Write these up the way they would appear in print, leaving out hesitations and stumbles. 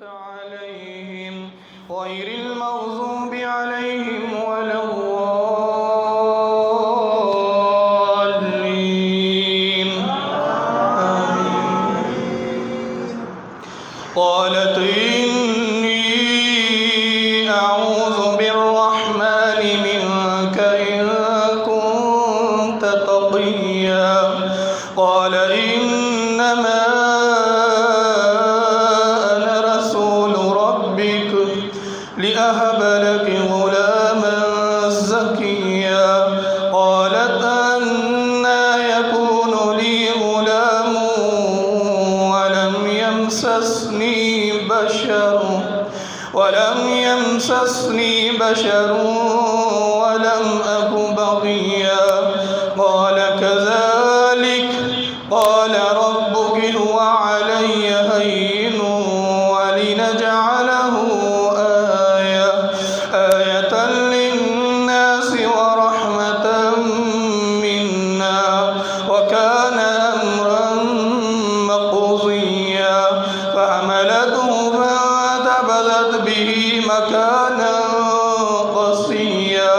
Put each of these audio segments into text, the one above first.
عليهم غير المغضوب عليهم ولا الضالين قالت إني أعوذ بالرحمن منك إن كنت تقيا قال إنما أنا رسول ربك لأهب لك غلاما زكيا قالت أنى يكون لي غلام ولم يمسسني بشر ولم أك بغيا قال كذلك قال ربك هو علي هين ولنجعله آية للناس ورحمة منا وكان أمرا مقضيا فحملته فانتبذت به مكانا قصيا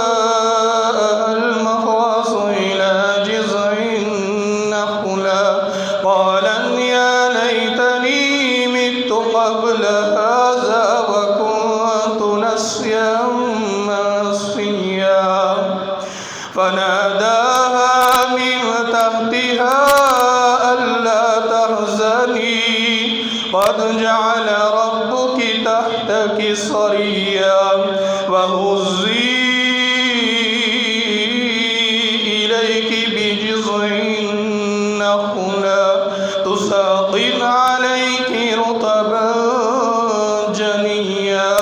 فجاءها المخاص إلى جذع النخلة قالت يا ليتني مت قبل هذا وكنت نسيا منسيا فناداها من تحتها ألا تحزني قد جعل ربك تحتك سريا وهزي إليك بجذع النخلة تساقط عليك رطبا جنيا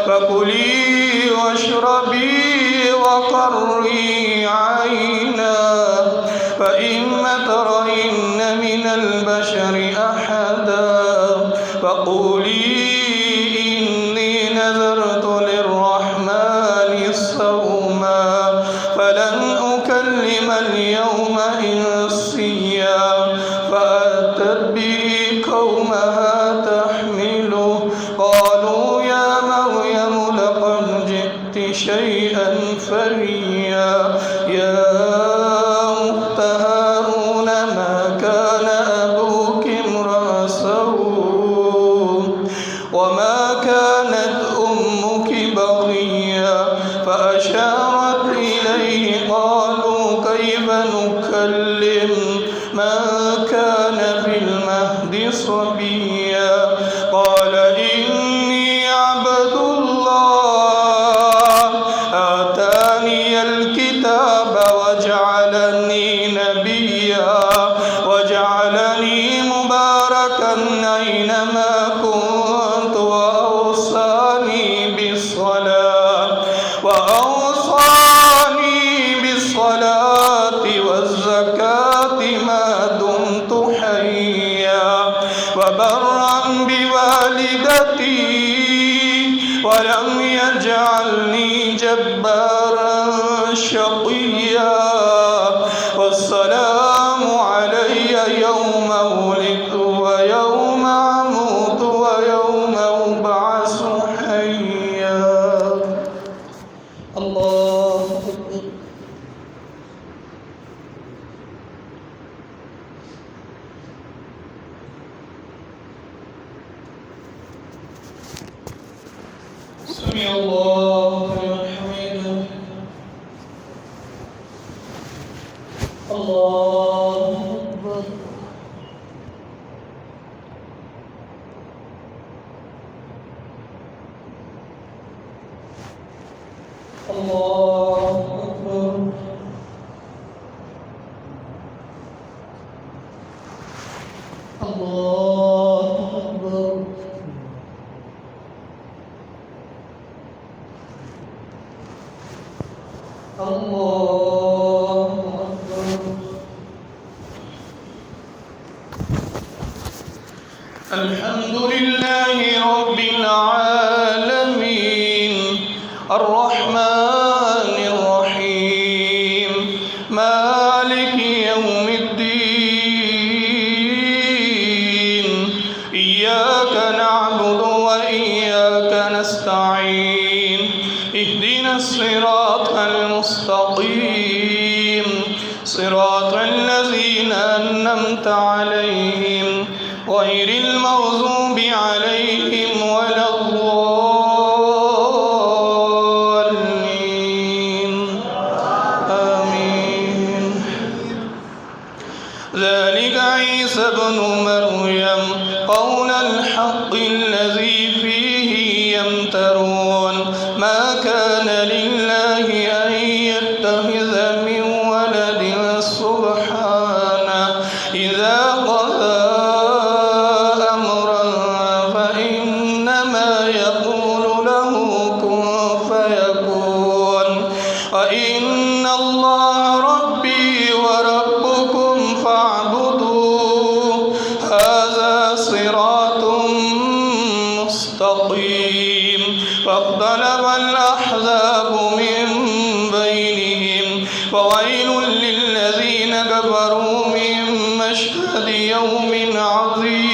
فكلي واشربي وقري عينا فإما ترين من البشر أحدا فقولي إني نذرت للرحمن صوما فلن أكلم اليوم إنسيا فأتت به قومها تحمله قالوا يا مريم لقد جئت شيئا فريا يا أخت هارون ما كان أبوك امرأ سوء وما كانت أمك بغيا فأشارت إليه قالوا كيف نكلم من كان في المهد صبيا قال إني عبد الله آتاني الكتاب وجعلني نبيا وجعلني مباركا أينما كنت وأوصاني بالصلاة والزكاة ما دمت حيا وبرا بوالدتي ولم يجعلني جبارا شقيا والسلام علي يوم ولدت ويوم أموت ويوم أبعث حيا الله أكبر سمع الله لمن حمده الله أكبر الله أكبر الله أكبر الله أكبر الحمد لله رب العالمين الرحمن الرحيم مالك يوم الدين إياك نعبد وإياك نستعين اهدنا الصراط المستقيم صراط الذين أنعمت عليهم غير المغضوب عليهم ولا الضالين آمين. ذلك عيسى ابن مريم قول الحق الذي فيه يمترون ما كان لله أن يتخذ من ولد سبحانه إذا قضى أمرا فإنما يقول له كن فيكون وإن الله ربي وربكم فاعبدوه هذا صراط مستقيم. فاختلف الأحزاب من بينهم فويل للذين كفروا من مشهد يوم عظيم.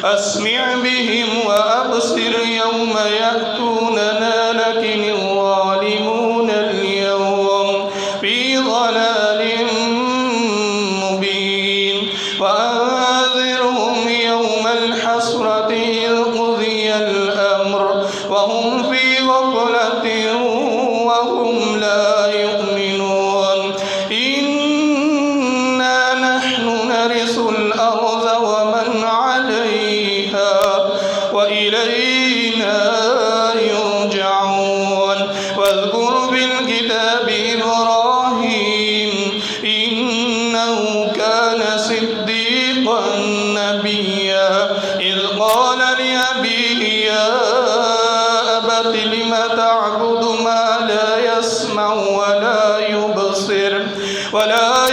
أسمع بهم وأبصر يوم يأتوننا لكن الظالمون اليوم في ضلال مبين. وأنذرهم يوم الحسرة إذ قضي الأمر وهم في غفلة وهم لا يؤمنون. إنا نحن نرث الأرض ومن عليها وإلينا يرجعون. واذكر في الكتاب إبراهيم إنه كان صديقا نبيا إذ قال لأبيه يا أبت لم تعبد ما لا يسمع ولا يبصر ولا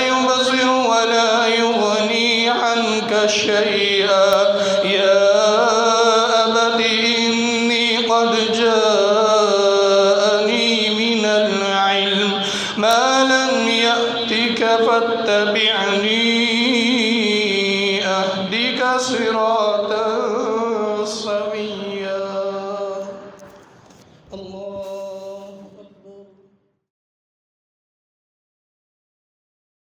يغني عنك شيئا يا أبت إني قد جاءني من العلم ما لم يأتك فاتبعني أهدك صراطا